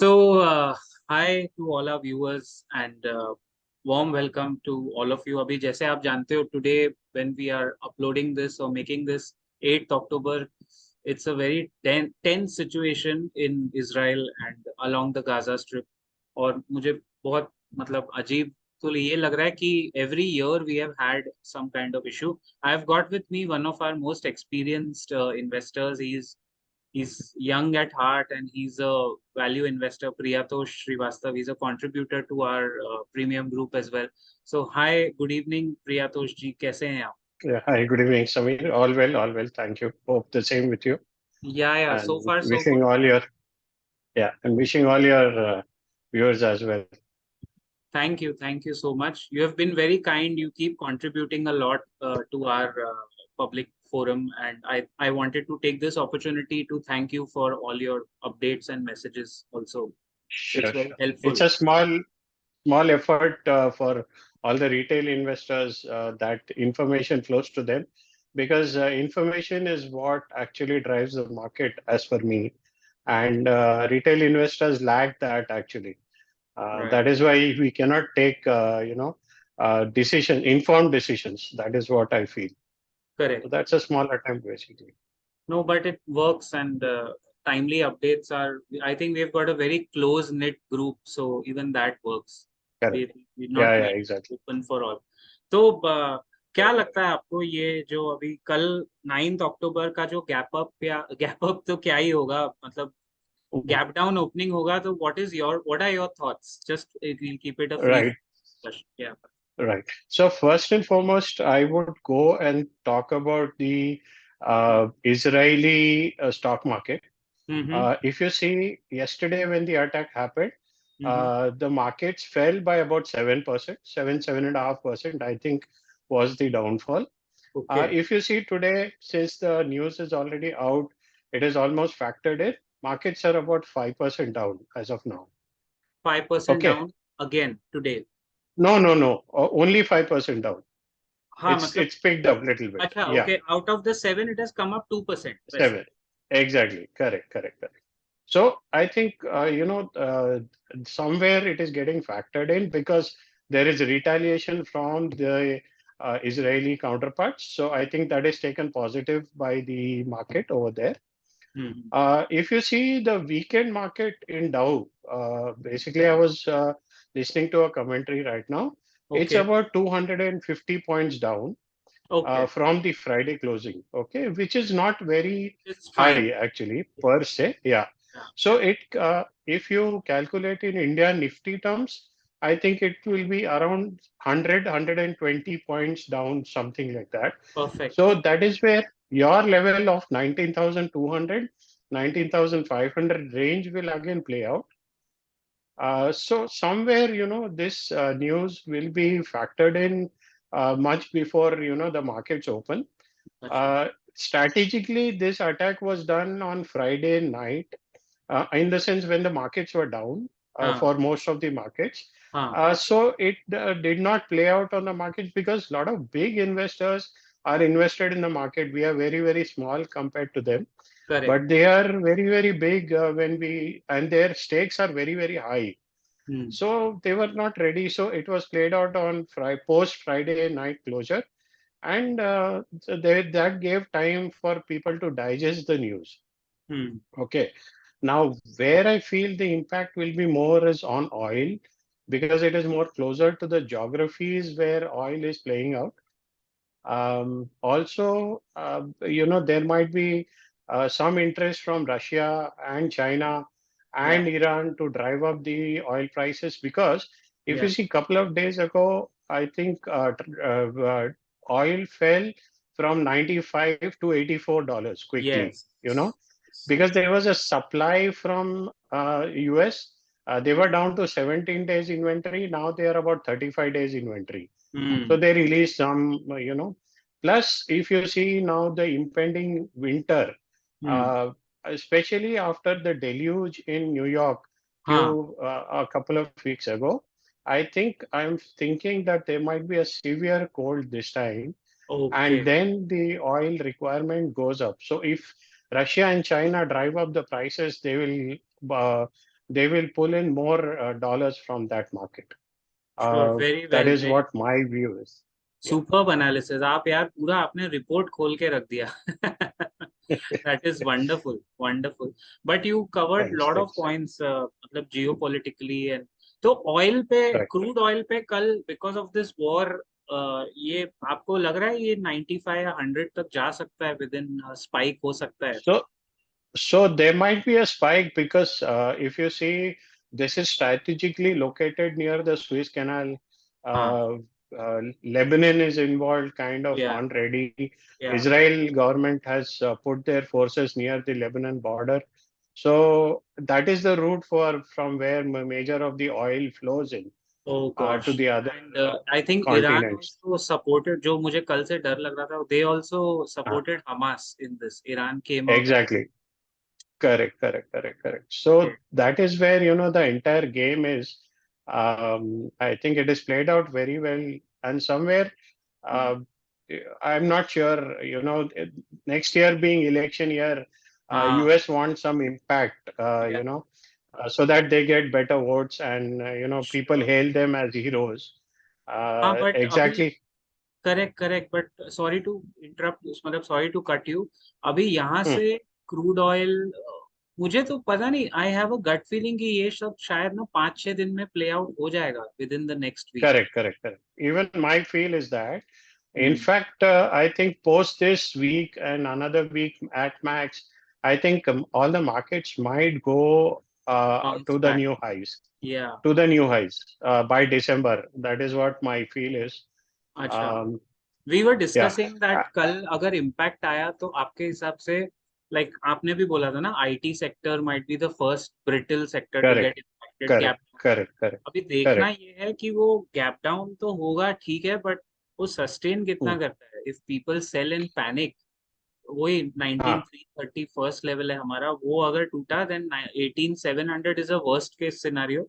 So, hi to all our viewers and warm welcome to all of you. अभी जैसे आप जानते हो, today when we are uploading this or making this 8th October, it's a very tense situation in Israel and along the Gaza Strip. और मुझे बहुत मतलब अजीब तो ये लग रहा है कि every year we have had some kind of issue. I have got with me one of our most experienced investors. He's young at heart and he's a value investor, Priyatosh Srivastav. He's a contributor to our premium group as well. So, hi, good evening, Priyatosh ji. कैसे हैं आप? Yeah, hi, good evening, Samir. All well, all well. Thank you. Hope the same with you. Yeah. So And far, so good. wishing all your viewers as well. Thank you so much. You have been very kind. You keep contributing a lot to our public forum, and I wanted to take this opportunity to thank you for all your updates and messages. Also, it's Sure, very sure. helpful. It's a small effort for all the retail investors that information flows to them because information is what actually drives the market, as per me. And retail investors lack that actually. Right. That is why we cannot take, informed decisions. That is what I feel. So Correct. that's a small attempt, basically. No, but it works and timely updates are, I think we've got a very close knit group. So even that works. Correct. We're not Yeah, like exactly. open for all. तो क्या लगता है आपको ये जो अभी कल 9th अक्टूबर का जो गैप अप तो क्या ही होगा मतलब Mhm. गैप डाउन ओपनिंग होगा तो what are your thoughts just will keep it a free Right, discussion या right. So first and foremost, I would go and talk about the Israeli stock market. Hmm If you see yesterday when the attack happened, hmm the markets fell by about 7%, 7.5%, I think was the downfall. Okay If you see today, since the news is already out, it is almost factored in. Markets are about 5% down as of now. 5% Okay. Down again today No. Only 5% down. हाँ It's मतलब it's picked up a little bit. अच्छा Yeah, okay out of the 7 it has come up 2% वैसे 7. Exactly. Correct. So I think somewhere it is getting factored in because there is retaliation from the Israeli counterparts. So I think that is taken positive by the market over there. Hmm If you see the weekend market in Dow, basically I was listening to a commentary right now. It's okay about 250 points down okay from the Friday closing, okay, which is not very it's fine high actually per se. Yeah. yeah So if you calculate in India Nifty terms, I think it will be around 120 points down, something like that. perfect So that is where your level of 19,200, 19,500 range will again play out. So somewhere, this news will be factored in much before, the markets open. अच्छा Strategically, this attack was done on Friday night, in the sense when the markets were down हाँ for most of the markets. हाँ So it did not play out on the markets because a lot of big investors are invested in the market. We are very, very small compared to them, correct but they are very, very big and their stakes are very, very high. Hmm So they were not ready. So it was played out on post Friday night closure, and that gave time for people to digest the news. Hmm Okay. Now, where I feel the impact will be more is on oil because it is more closer to the geographies where oil is playing out. Also, there might be some interest from Russia and China yeah and Iran to drive up the oil prices because if you yeah see a couple of days ago, I think oil fell from 95 to $84 quickly, yes because there was a supply from US. They were down to 17 days inventory. Now they are about 35 days inventory. So hmm they released some, Plus, if you see now the impending winter, hmm uh, especially after the deluge in New York हाँ a couple of weeks ago, I think I'm thinking that there might be a severe cold this time, and okay then the oil requirement goes up. So if Russia and China drive up the prices, they will they will pull in more dollars from that market. Sure, very That well, is very what my view is. Yeah. Superb analysis. आप यार पूरा आपने report खोल के रख दिया। That is wonderful, wonderful. But you covered Thanks, lot of thanks. Points, मतलब geopolitically and, तो ऑयल पे, Correct. क्रूड ऑयल पे कल बिकॉज ऑफ दिस वॉर, ये आपको लग रहा है ये 95 या 100 तक जा सकता है, विद इन स्पाइक हो सकता है? So, so there might be a spike because if you see, this is strategically located near the Suez Canal. हाँ, Uh, Lebanon is involved, kind of या on ready. या Israel government has put their forces near the Lebanon border. So that is the route for from where major of the oil flows in oh to gosh. the other and I think Iran continents. Also supported, जो मुझे कल से डर लग रहा था, they also Uh, supported Hamas in this, Iran came out and exactly. Correct, correct, correct, correct. So that is where, the entire game is. I think it is played out very well. And somewhere, uh, I'm not sure, next year being election year, हाँ, US wants some impact, या so that they get better votes and, people sure. hail them as heroes. हाँ but अभी, Exactly. Correct correct, but sorry to interrupt, मतलब sorry to cut you. अभी यहाँ Hmm. से crude oil, मुझे तो पता नहीं, I have a gut feeling कि ये सब शायद ना 5-6 दिन में प्ले आउट हो जाएगा within the next week. Correct, correct, correct. Even my feel is that. In hmm, fact, I think post this week and another week at max, I think all the markets might go bounce to the back, new highs, या by December. That is what my feel is. अच्छा। Um, we were yeah, discussing that कल अगर impact आया तो आपके हिसाब से, like आपने भी बोला था ना, IT sector might be the first brittle sector to correct, get impacted, correct, gap. correct, correct, अभी देखना correct. ये है कि वो गैप डाउन तो होगा ठीक है, बट वो सस्टेन कितना Hmm. करता है। If people sell in panic, वही Ah, 19,330 फर्स्ट लेवल है हमारा, वो अगर टूटा then 18,700 is a worst case scenario.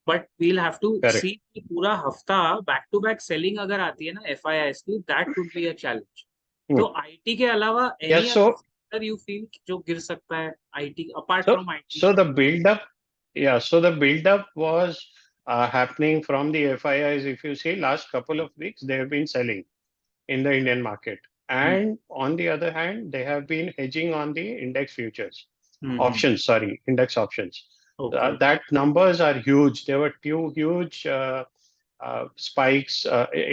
But we'll have to correct. See कि पूरा हफ्ता बैक टू बैक सेलिंग अगर आती है ना एफआईआईएस की, that would be a challenge. Hmm. तो आईटी के अलावा Yeah, any other so sector you feel जो गिर सकता है, IT apart so from IT? so the build up, yeah, so the build up was happening from the FIIs. If you see last couple of weeks, they have been selling in the Indian market. Hmm, And on the other hand, they have been hedging on the index futures, hmm, options, sorry, index options. Okay, That numbers are huge. There were two huge spikes.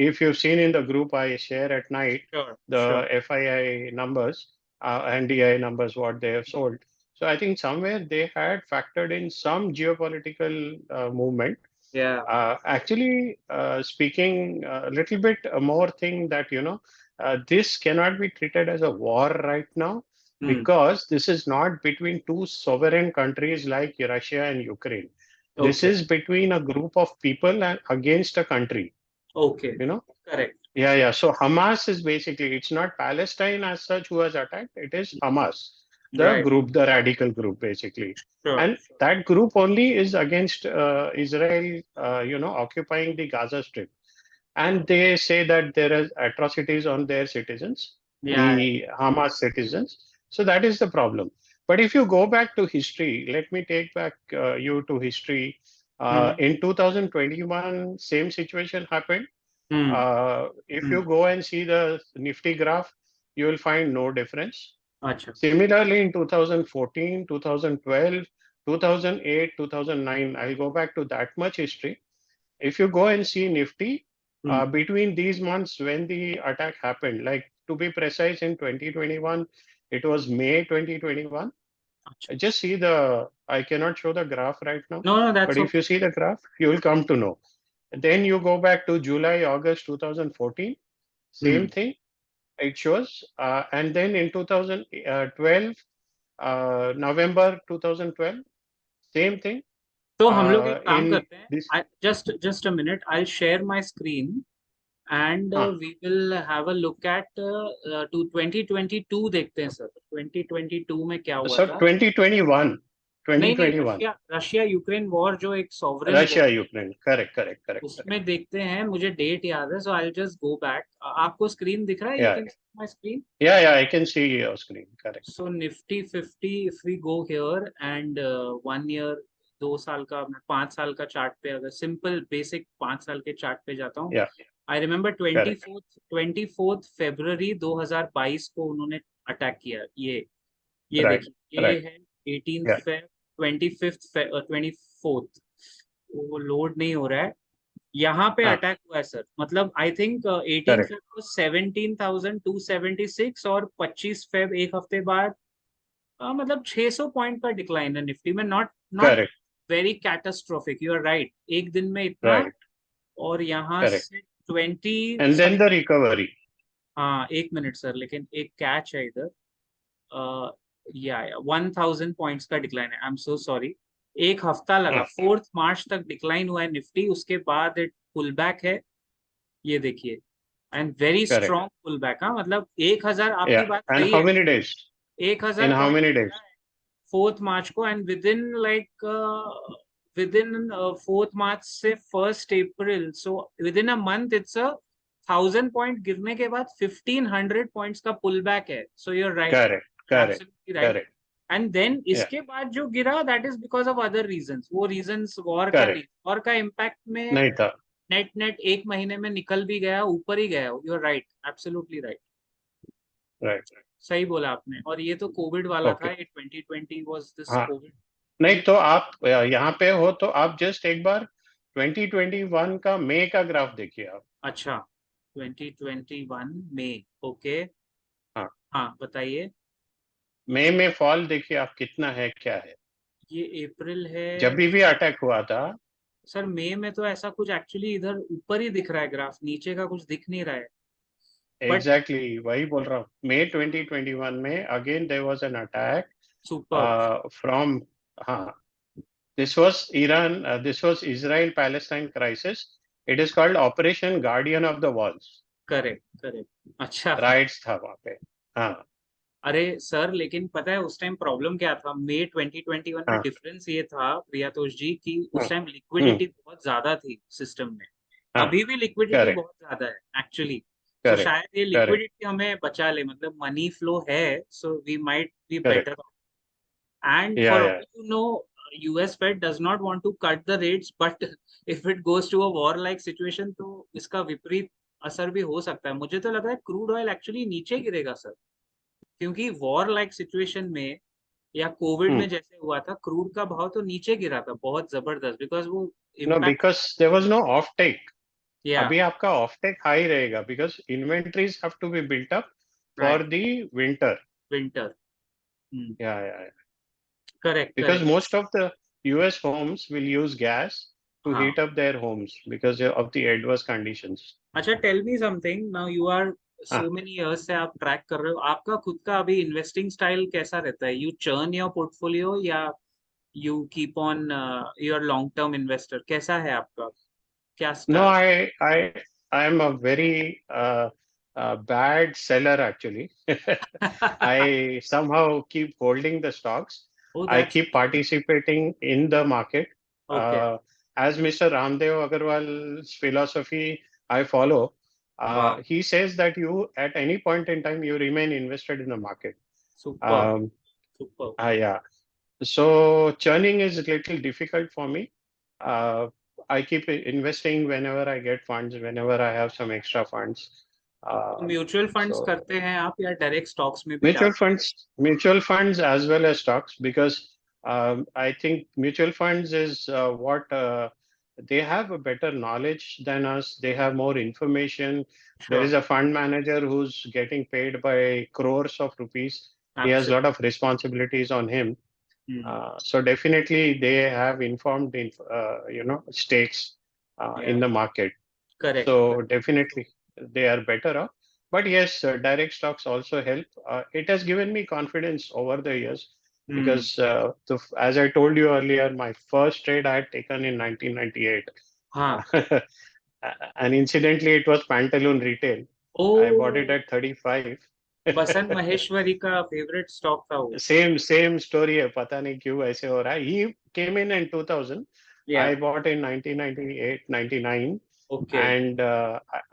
If you've seen in the group I share at night, sure the sure, FII numbers and DI numbers, what they have sold. So I think somewhere they had factored in some geopolitical movement. या Actually, speaking a little bit more thing that, this cannot be treated as a war right now hmm, because this is not between two sovereign countries like Russia and Ukraine. This okay, is between a group of people and against a country, okay, you know. Correct, Yeah, yeah. So Hamas is basically, it's not Palestine as such who has attacked, it is Hamas, the right, group, the radical group, basically. Sure, And that group only is against Israel, occupying the Gaza Strip. And they say that there are atrocities on their citizens, या the Hamas citizens. So that is the problem. But if you go back to history, let me take back you to history. Hmm, In 2021, same situation happened. Hmm, If hmm, you go and see the Nifty graph, you will find no difference. अच्छा, Similarly, in 2014, 2012, 2008, 2009, I'll go back to that much history. If you go and see Nifty, hmm, between these months when the attack happened, like to be precise, in 2021, it was May 2021. अच्छा, Just see the, I cannot show the graph right now, no no but that's if you okay, see the graph, you will come to know. Then you go back to July, August 2014, same hmm, thing, it shows. And then in 2012, November 2012, same thing. तो हम लोग एक काम In करते हैं, this, I just just a minute, I share my screen and uh, we will have a look at to 2022, देखते हैं sir 2022 में क्या हुआ so था। 2021, नहीं नहीं, 2021, रशिया रशिया यूक्रेन वॉर जो एक sovereign war, Russia, Ukraine, correct, correct, correct, correct. उसमें देखते हैं, मुझे डेट याद है, सो आई जस्ट गो बैक। आपको स्क्रीन दिख रहा है? You Yeah, can see my screen? yeah, yeah, I can see your screen, correct. So Nifty 50, if we go here and 1 year, 2 साल का, मैं 5 साल का चार्ट पे, अगर सिंपल बेसिक 5 साल के चार्ट पे जाता हूँ, Yeah, आई रिमेम्बर correct, 24 फरवरी 2022 को उन्होंने अटैक किया। ये right, देखिए, ये right. है 18 Yeah, फेब, 25 24, वो लोड नहीं हो रहा है। यहाँ पे ah, अटैक हुआ है सर, मतलब आई थिंक 18 correct, फेब को 17,276, और 25 फेब एक हफ्ते बाद मतलब 600 पॉइंट का डिक्लाइन है निफ्टी में। Not not correct, very catastrophic, you are right, एक दिन में इतना। right, और यहाँ correct. से 20 And then something. the recovery. हाँ, एक मिनट सर, लेकिन एक कैच है इधर। या 1,000 पॉइंट्स का डिक्लाइन है, आई एम सो सॉरी। एक हफ्ता लगा, Ah, 4 मार्च तक डिक्लाइन हुआ है निफ्टी, उसके बाद इट पुल बैक है। ये देखिए, and very correct. Strong pull back. हाँ, मतलब 1,000, आपकी Yeah. बात And सही how है, many days? एक In हजार how पॉइंट many गिरा days? है 4 मार्च को, and within like within 4 March से 1 April, so within a month it's a 1,000 point गिरने के बाद 1,500 पॉइंट्स का पुल बैक है। So you're right, Correct, correct, absolutely right. correct. And then Yeah, इसके बाद जो गिरा, that is because of other reasons. वो रीजंस वॉर का नहीं, correct. वॉर का इम्पैक्ट में नहीं था. नेट नेट एक महीने में निकल भी गया, ऊपर ही गया। You are right, absolutely right, Right. सही बोला आपने। और ये तो कोविड वाला था, Okay. ये 2020 वाज दिस हाँ, कोविड। नहीं तो आप यहाँ पे हो तो आप जस्ट एक बार 2021 का मई का ग्राफ देखिए आप. अच्छा, 2021 में, ओके। हाँ, हाँ, बताइए। मई में फॉल देखिए आप कितना है क्या है. ये अप्रैल है। जब भी अटैक हुआ था. सर मई में तो ऐसा कुछ एक्चुअली इधर ऊपर ही दिख रहा है ग्राफ, नीचे का कुछ दिख नहीं रहा है। बट एग्जैक्टली exactly, वही बोल रहा हूँ. मई 2021 में again there was an attack super. From. हाँ, this was Iran, this was Israel-Palestine crisis. It is called Operation Guardian of the Walls. Correct, correct, अच्छा। राइट्स था वहाँ पे. हाँ, अरे सर, लेकिन पता है उस टाइम प्रॉब्लम क्या था, मई 2021 में हाँ, डिफरेंस ये था प्रियातोष जी, कि हाँ, उस टाइम हम्म, लिक्विडिटी बहुत ज्यादा थी सिस्टम में। हाँ, अभी भी लिक्विडिटी करेक्ट, बहुत ज्यादा है एक्चुअली। सो करेक्ट, शायद ये करेक्ट, लिक्विडिटी हमें बचा ले, मतलब मनी फ्लो है, so we might be correct. Better. And या फॉर या all you know, US Fed does not want to cut the rates, but if it goes to a war like situation, तो इसका विपरीत असर भी हो सकता है। मुझे तो लग रहा है क्रूड ऑयल एक्चुअली नीचे गिरेगा सर, क्योंकि वॉर लाइक सिचुएशन में या कोविड में जैसे हुआ था, क्रूड का भाव तो नीचे गिरा था बहुत जबरदस्त, बिकॉज वो no, impact. Because there was no offtake. Yeah, अभी आपका ऑफ टेक हाई रहेगा because inventories have to be built up right, for the winter. Winter. Yeah correct, because correct. most of the US homes will use gas to हाँ, heat up their homes because of the adverse conditions. अच्छा, tell me something now, you are हाँ, so many years से आप track कर रहे हो, आपका खुद का अभी इन्वेस्टिंग स्टाइल कैसा रहता है? यू चर्न योर पोर्टफोलियो, या you keep on, your long term investor, कैसा है आपका, क्या no, style? I am a very bad seller actually. I somehow keep holding the stocks. Oh, I that's keep great. participating in the market. Okay, Uh, as Mr. Ramdev Agarwal's philosophy I follow, वाह, he says that you, at any point in time, you remain invested in the market. Super, Um, super. yeah. So churning is a little difficult for me. Uh, I keep investing whenever I get funds, whenever I have some extra funds. Mutual funds So करते हैं आप, या direct stocks में भी mutual डालते funds, mutual funds as well as stocks, because I think mutual funds is what they have a better knowledge than us. They have more information. हैं? There sure, is a fund manager who's getting paid by crores of rupees. He has a lot absolutely. of responsibilities on him. So definitely they have informed stakes या, in the market. Correct, So correct. definitely they are better off. But yes, direct stocks also help. It has given me confidence over the years hmm, because, as I told you earlier, my first trade I had taken in 1998. हाँ। And incidentally, it was Pantaloon Retail. O, I bought it at 35. बसंत महेश्वरी का favourite stock था वो। Same story है, पता नहीं क्यों ऐसे हो रहा है. He came in 2000. या, I bought in 1998, 99, okay, and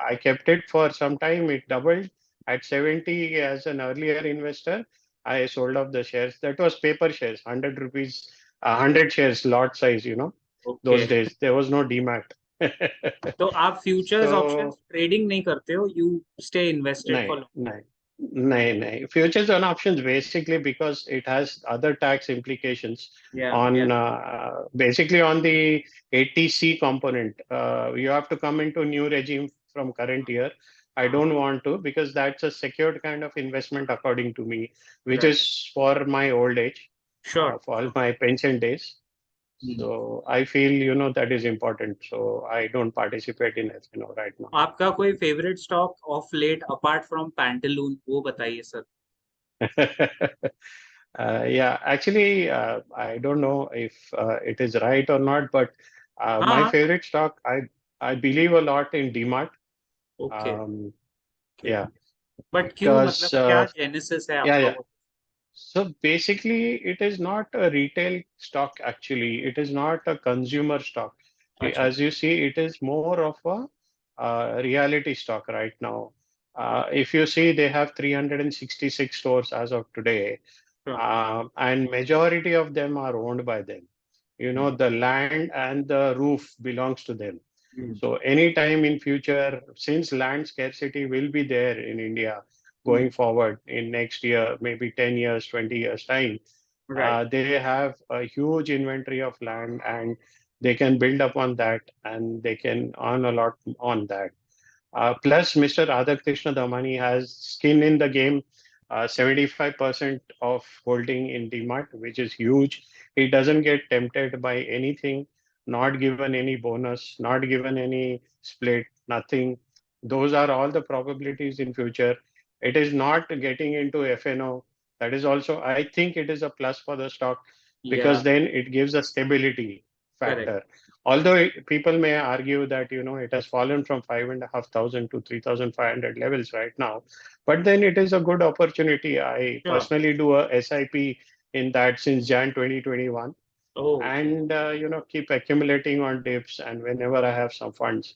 I kept it for some time. It doubled at 70 as an earlier investor. I sold off the shares. That was paper shares, 100 rupees 100 shares lot size, those Okay. days there was no demat. तो आप futures So options trading नहीं करते हो, you stay invested nahi, for long time? nahi, nahi. Futures on options basically because it has other tax implications या या on basically on the 80C component. You have to come into new regime from current year. I हाँ, don't want to because that's a secured kind of investment according to me, which right, is for my old age, sure for all sure. my pension days. So I feel, that is important. So I don't participate in it, right now. आपका कोई favourite stock of late apart from Pantaloon, वो बताइए sir. Yeah, actually, I don't know if it is right or not, but हाँ my हाँ, favorite stock, I believe a lot in demat. Okay Um, okay. yeah, but क्यों, मतलब because क्या genesis है yeah, आपका yeah. वो? So basically, it is not a retail stock. Actually, it is not a consumer stock. अच्छा, As you see, it is more of a reality stock right now. If you see, they have 366 stores as of today, sure. and majority of them are owned by them. The land and the roof belongs to them. So anytime in future, since land scarcity will be there in India going forward in next year, maybe 10 years, 20 years time, right, they have a huge inventory of land and they can build upon that and they can earn a lot on that. Plus, Mr. Radhakrishna Damani has skin in the game, 75% of holding in DMART, which is huge. He doesn't get tempted by anything, not given any bonus, not given any split, nothing. Those are all the probabilities in future. It is not getting into FNO. That is also, I think it is a plus for the stock या because then it gives a stability correct, factor. Although people may argue that it has fallen from 5,500 to 3,500 levels right now, but then it is a good opportunity. I sure. personally do a SIP in that since Jan 2021, okay, and keep accumulating on dips and whenever I have some funds.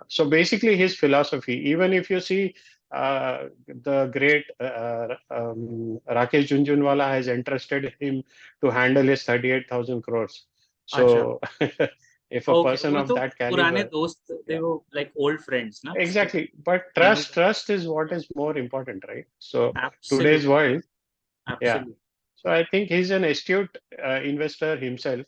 So basically, his philosophy, even if you see the great Rakesh Jhunjhunwala has entrusted him to handle his 38,000 crores. अच्छा, So if a okay, person वो of तो that पुराने caliber, दोस्त थे, yeah, वो like old friends ना उसके। exactly. But Ramesh, trust is what is more important, right? So today's absolutely, world, yeah. Absolutely. So I think he's an astute investor himself.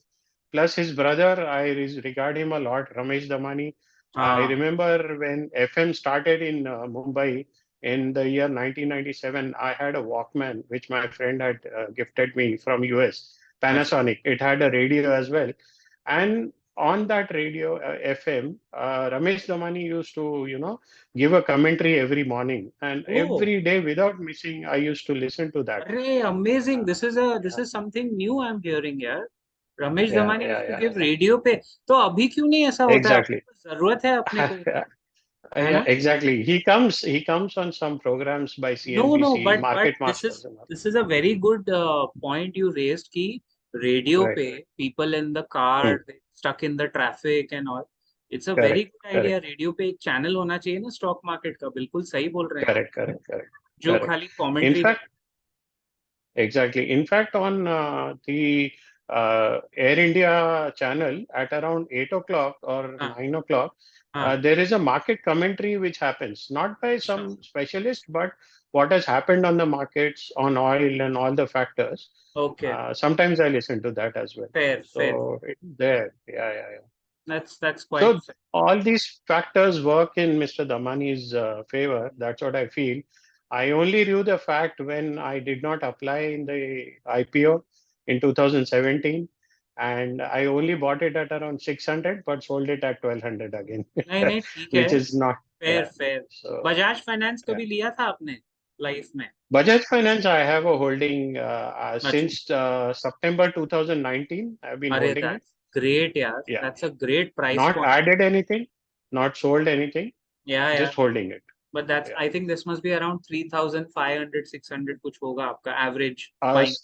Plus his brother, I regard him a lot, Ramesh Damani. I हाँ, remember when FM started in Mumbai in the year 1997, I had a Walkman, which my friend had gifted me from US, अच्छा, Panasonic. It had a radio as well. And on that radio, FM, Ramesh Damani used to, give a commentary every morning. And oh, every day without missing, I used to listen to that. अरे amazing, this Yeah, is something new I am hearing यार। Ramesh yeah, Damani yeah, used to yeah, give radio पे। तो अभी क्यों नहीं ऐसा होता है? exactly. अभी तो जरूरत है अपने को, है Yeah, ना? exactly. He comes on some programs by No, no, CNBC, but Market Masters and all. this is a very good point you raised कि रेडियो Right. पे people in the car Hmm. stuck in the traffic and all, it's a very Correct. good idea। Correct. Radio पे एक channel होना चाहिए ना stock market का, बिल्कुल सही बोल रहे हैं आप, Correct. Correct. Correct. जो Correct. खाली In कमेंट्री fact, करे। exactly. In fact, on the Air India channel at around 8 o'clock or हाँ 9 o'clock, हाँ, there is a market commentary which happens not by अच्छा, some specialist, but what has happened on the markets, on oil, and all the factors. Okay, Sometimes I listen to that as well. Fair fair, So it's there. Yeah, yeah, yeah. that's quite So fair। all these factors work in Mr. Damani's favor. That's what I feel. I only knew the fact when I did not apply in the IPO in 2017, and I only bought it at around 600, but sold it at 1200 again, नहीं नहीं, ठीक है, which is not, fair yeah. Fair. So Bajaj finance yeah, कभी लिया था आपने life में? Bajaj Finance, I have a holding अच्छा, since September 2019. I've been अरे holding it. दैट्स ग्रेट यार, Yeah, that's a great price not point. added anything, not sold anything, या just holding it. But that's, Yeah. I think this must be around 3500 600 कुछ होगा आपका average Uh, buying.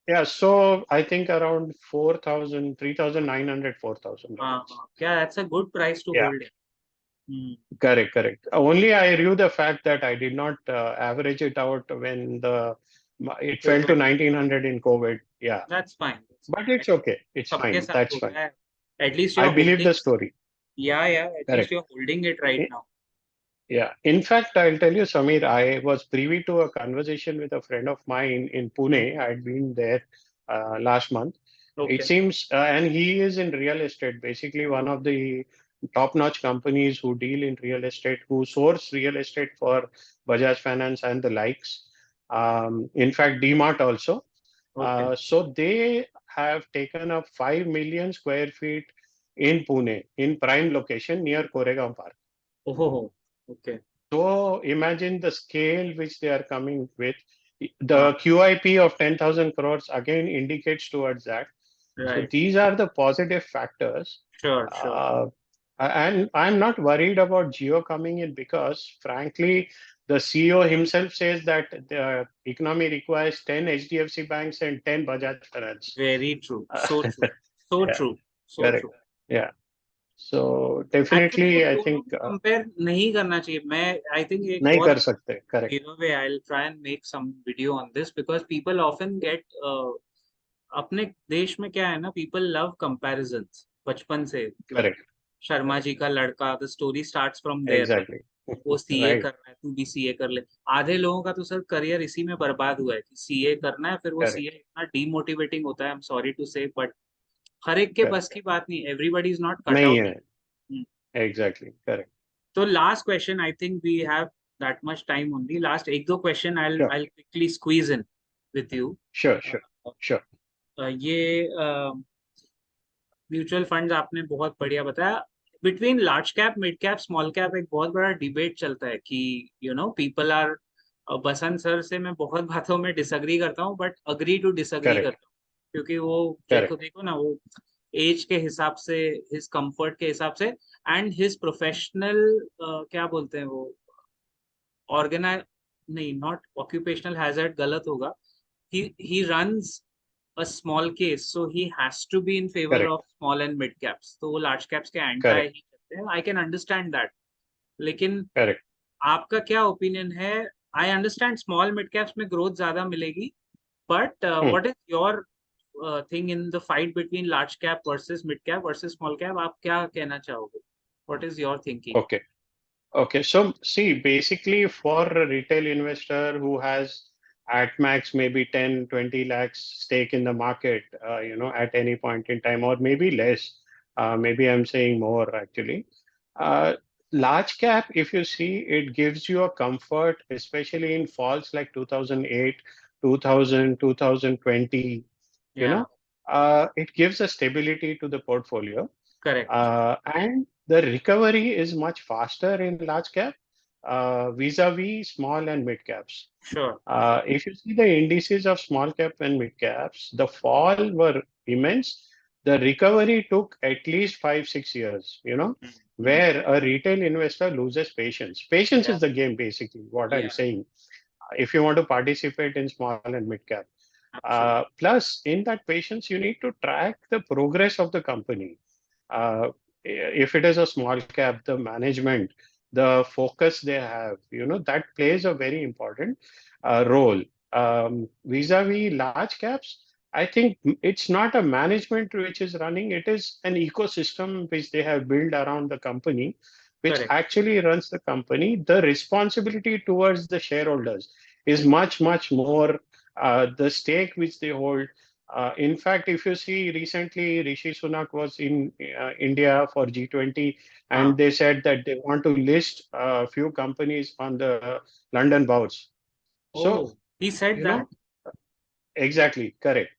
yeah, so I think around 4,000, 3,900, 4,000 हाँ levels. हाँ, क्या, that's a good price to Yeah, hold it. Hmm, correct, correct. Only I knew the fact that I did not average it out when it fell to Covid, 1,900 in COVID. Yeah, that's fine, but it's okay. It's सबके fine. साथ That's हो fine. रहा है. At least I you're believe holding. the story. Yeah, at least Correct. you're holding it right I- now. Yeah. In fact, I'll tell you, Samir, I was privy to a conversation with a friend of mine in Hmm. Pune. I'd been there last month. It Okay. seems, and he is in real estate, basically one of the top-notch companies who deal in real estate, who source real estate for Bajaj Finance and the likes. In fact, demat also. Okay. So they have taken up 5 million square feet in Pune, in prime location near Koregaon Park. Oh, okay. So imagine the scale which they are coming with. हाँ, The QIP of 10,000 crores again indicates towards that. So right. these are the positive factors. Sure. Uh, and I'm not worried about Geo coming in because, frankly, the CEO himself says that the economy requires 10 HDFC banks and 10 Bajaj Finance. Very true. So true. So Yeah, true. So correct. true. Yeah. So actually उन definitely, I दोनों think को compare नहीं करना चाहिए. मैं I think एक नहीं बहुत कर सकते. Correct. In a way I will try and make some video on this because people often get अपने देश में क्या है ना, पीपल लव कंपैरिजंस बचपन से. Correct. शर्मा जी का लड़का, the story starts from there, right. Exactly. वो सीए Right. कर रहा है, तू भी सीए कर ले. आधे लोगों का तो सर करियर इसी में बर्बाद हुआ है कि सीए करना है, फिर वो Correct. सीए इतना डीमोटिवेटिंग होता है. आई एम सॉरी टू से, बट हर एक के बस Correct. की बात नहीं. एवरीबडी इज नॉट कट नहीं आउट. है. Exactly. Correct. So last question, I think we have that much time only. Last एक दो question Sure. I'll quickly squeeze in with you. Sure. Uh, Sure. Sure. ये mutual funds आपने बहुत बढ़िया बताया. Between large cap, mid cap, small cap एक बहुत बड़ा डिबेट चलता है कि पीपल आर. बसंत सर से मैं बहुत बातों में डिसएग्री करता हूँ, but agree to disagree Correct. करता हूँ. क्योंकि वो देखो Correct. देखो ना, वो एज के हिसाब से, हिज कंफर्ट के हिसाब से, एंड हिज प्रोफेशनल, क्या बोलते हैं वो, ऑर्गेनाइज, नहीं, नॉट ऑक्यूपेशनल हैजर्ड, गलत होगा. he runs a small case, so he has to be in favor Correct. of small and mid caps. तो वो large caps के anti Correct. ही करते हैं. I can understand that. लेकिन Correct. आपका क्या ओपिनियन है? I understand small mid caps में growth ज्यादा मिलेगी, but Hmm. what is your thing in the fight between large cap versus mid cap versus small cap? आप क्या कहना चाहोगे? What is your thinking? Okay. Okay. So see, basically for a retail investor who has at max maybe 10, 20 lakhs stake in the market, at any point in time, or maybe less, maybe I'm saying more actually. Uh, Large cap, if you see, it gives you a comfort, especially in falls like 2008, 2000, 2020, you Yeah, know, it gives a stability to the portfolio. correct. And the recovery is much faster in large cap vis-a-vis small and mid caps. Sure. If you see the indices of small cap and mid caps, the fall were immense. The recovery took at least 5, 6 years, Hmm. where a retail investor loses patience. Patience Yeah, is the game, basically, what I'm yeah, saying, if you want to participate in small and mid cap. absolutely. Plus, in that patience, you need to track the progress of the company. Uh, if it is a small cap, the management, the focus they have, that plays a very important role. Vis-a-vis large caps, I think it's not a management which is running, it is an ecosystem which they have built around the company, which Correct. actually runs the company. The responsibility towards the shareholders is much, much more the stake which they hold. In fact, if you see recently, Rishi Sunak was in India for G20, and हाँ. they said that they want to list a few companies on the London bourse. So, Oh, he said you that. know, exactly correct.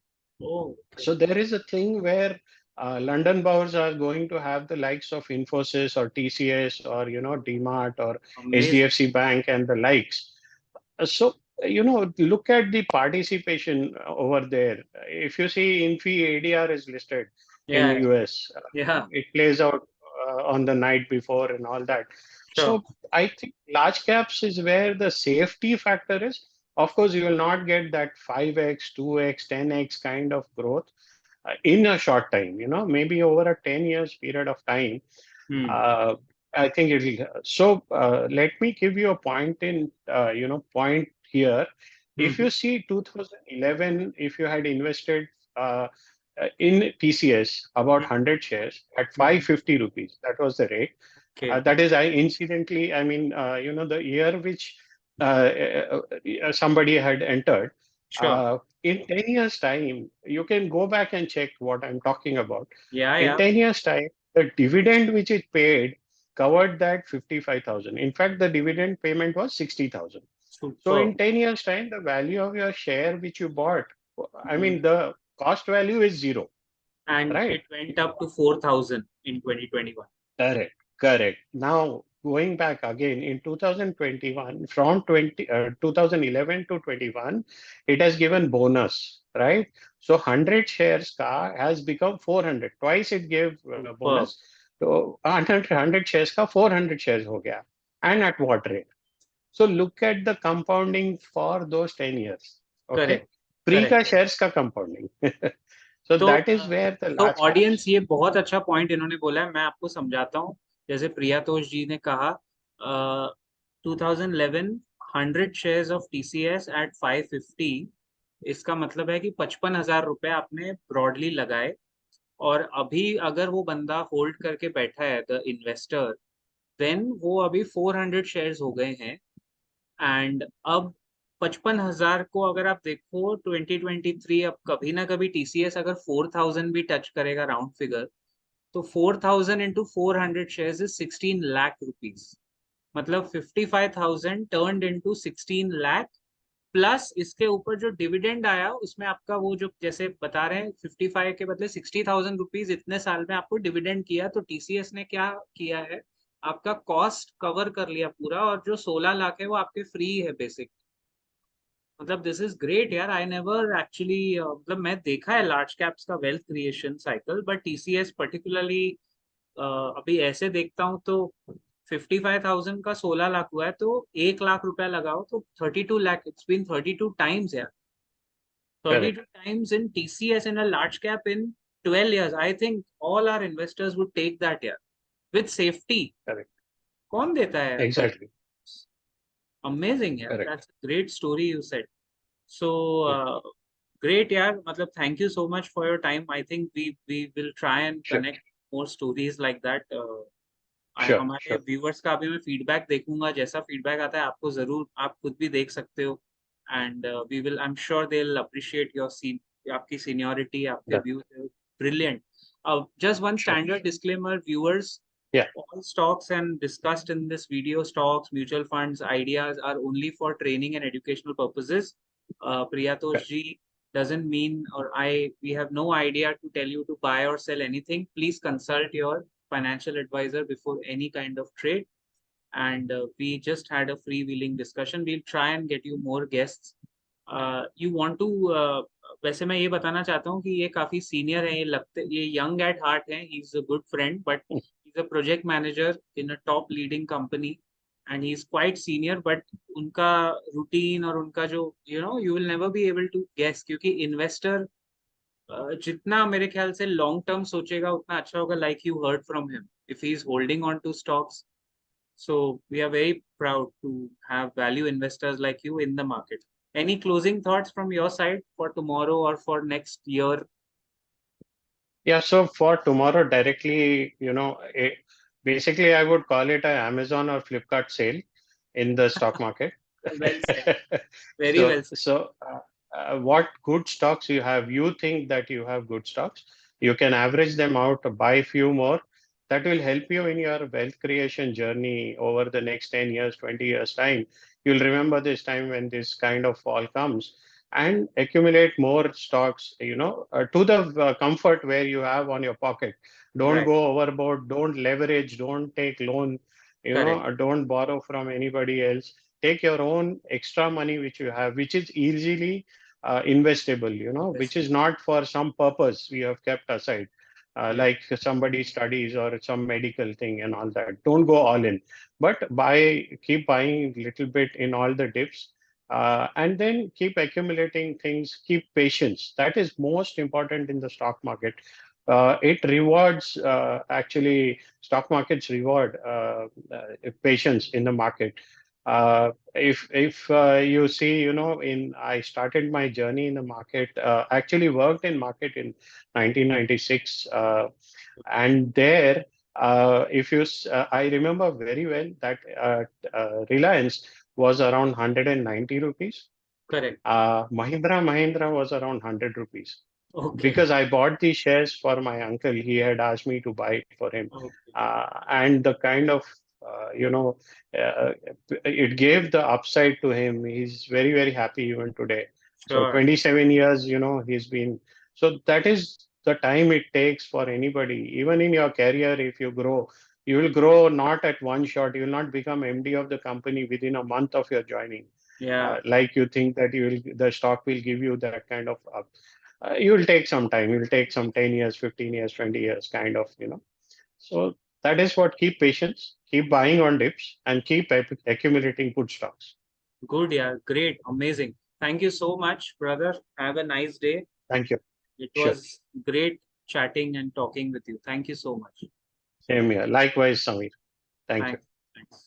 Oh, okay. So there is a thing where London bourse are going to have the likes of Infosys or TCS or DMart or Amazing. HDFC Bank and the likes. So, look at the participation over there. If you see Infi ADR is listed in Yeah, US, yeah, it plays out on the night before and all that. sure. So I think large caps is where the safety factor is. Of course, you will not get that 5x, 2x, 10x kind of growth in a short time, maybe over a 10 years period of time. Hmm. uh, I think it will. So let me give you a point here. If Hmm. you see 2011, if you had invested uh, in TCS about 100 shares at 550 rupees. That was the rate. Okay. That is, I incidentally, I mean, the year which somebody had entered. Sure. In 10 years' time, you can go back and check what I'm talking about. Yeah, In yeah. 10 years' time, the dividend which it paid covered that 55,000. In fact, the dividend payment was 60,000. So Super. in 10 years' time, the value of your share which you bought, I Mhm. mean, the cost value is zero, And right? it went up to 4,000 in 2021. Correct, correct. Now, going back again in 2021, from 2011 to 21, it has given bonus, right? So 100 shares ka has become 400. Twice it gave Super. bonus. So 100 shares ka 400 shares ho gaya. And at what rate? So look at the compounding for those 10 years. Okay. Correct. Pre Correct. ka shares ka compounding. So तो that is where the large audience caps. ये बहुत अच्छा point इन्होंने बोला है, मैं आपको समझाता हूँ। जैसे प्रियातोष जी ने कहा 2011 100 शेयर्स ऑफ टीसीएस एट 550, इसका मतलब है कि 55,000 रुपए आपने ब्रॉडली लगाए। और अभी अगर वो बंदा होल्ड करके बैठा है, द इन्वेस्टर, देन वो अभी 400 शेयर्स हो गए हैं। एंड अब 55,000 को अगर आप देखो 2023, अब कभी ना कभी टीसीएस अगर 4,000 भी टच करेगा राउंड फिगर, तो 4,000 into 400 shares is 16 lakh rupees. मतलब 55,000 टर्न्ड इंटू 16 लाख, प्लस इसके ऊपर जो डिविडेंड आया उसमें आपका वो जो जैसे बता रहे हैं 55 के बदले 60,000 रुपीज इतने साल में आपको डिविडेंड किया, तो टीसीएस ने क्या किया है, आपका कॉस्ट कवर कर लिया पूरा, और जो 16 लाख है वो आपके फ्री है बेसिक। मतलब दिस इज ग्रेट यार, आई नेवर एक्चुअली, मतलब मैं देखा है लार्ज कैप्स का wealth creation cycle, but TCS particularly अभी ऐसे देखता हूँ तो 55,000 का 16 लाख हुआ है, तो 1 लाख रुपया लगाओ तो 32 लाख, इट्स बीन 32 टाइम्स यार। Correct, 32 times in TCS in a large cap in 12 years. I think all our investors would take that year with safety. correct. कौन देता है कर? Exactly. Amazing यार, Correct. that's a great story you said. So Mm. great यार, मतलब thank you so much for your time. I think we will try and Sure, connect more stories like that. sure, हमारे sure. Viewers का भी मैं feedback देखूंगा, जैसा feedback आता है आपको जरूर आप खुद भी देख सकते हो। And we will, I am sure they will appreciate your scene, आपकी सीनियरिटी, आपके Done. Views brilliant. Just one Sure. standard disclaimer, viewers, Yeah, all stocks and discussed in this video, stocks, mutual funds, ideas are only for training and educational purposes. Priyatosh correct. ji doesn't mean, or we have no idea to tell you to buy or sell anything. Please consult your financial advisor before any kind of trade. And we just had a freewheeling discussion. We'll try and get you more guests. You want to, वैसे मैं ये बताना चाहता हूँ कि ये काफी senior है, ये यंग एट हार्ट है, he is a good friend, but Mm. He is a project manager in a top leading company, and he is quite senior, but उनका रूटीन और उनका जो you will never be able to guess, क्योंकि investor जितना मेरे ख्याल से long term सोचेगा उतना अच्छा होगा, like you heard from him, if he is holding on to stocks. So we are very proud to have value investors like you in the market. Any closing thoughts from your side for tomorrow or for next year? Yeah, so for tomorrow directly, basically I would call it a Amazon or Flipkart sale in the stock market. Well said. Very So, well said. so what good stocks you have? You think that you have good stocks. You can average them out, buy few more. That will help you in your wealth creation journey over the next 10 years, 20 years time. You'll remember this time when this kind of fall comes and accumulate more stocks, to the comfort where you have on your pocket. Don't Right. go overboard, don't leverage, don't take loan, Correct. don't borrow from anybody else. Take your own extra money which you have, which is easily investable, which is Investable. not for some purpose we have kept aside, Yeah. like somebody studies or some medical thing and all that. Don't go all in, but keep buying little bit in all the dips, and then keep accumulating things, keep patience. That is most important in the stock market. It rewards, actually, stock markets reward patience in the market. If you see, I started my journey in the market. Actually, worked in market in 1996, and there, if you, I remember very well that Reliance was around 190 rupees. Correct. Mahindra was around 100 rupees Okay. because I bought these shares for my uncle. He had asked me to buy it for him. Okay. And the kind of, uh, it gave the upside to him. He's very, very happy even today. So Sure. 27 years, he's been, so that is the time it takes for anybody, even in your career. If you grow, you will grow not at one shot. You will not become MD of the company within a month of your joining. Yeah. Like you think that the stock will give you that kind of you will take some time. You will take some 10 years, 15 years, 20 years kind of. So that is what, keep patience, keep buying on dips, and keep accumulating good stocks. Good. Yeah. Great. Amazing. Thank you so much, brother. Have a nice day. Thank you. It Sure. was great chatting and talking with you. Thank you so much. Same here. Likewise, Samir. Thank you. Thanks. Thanks.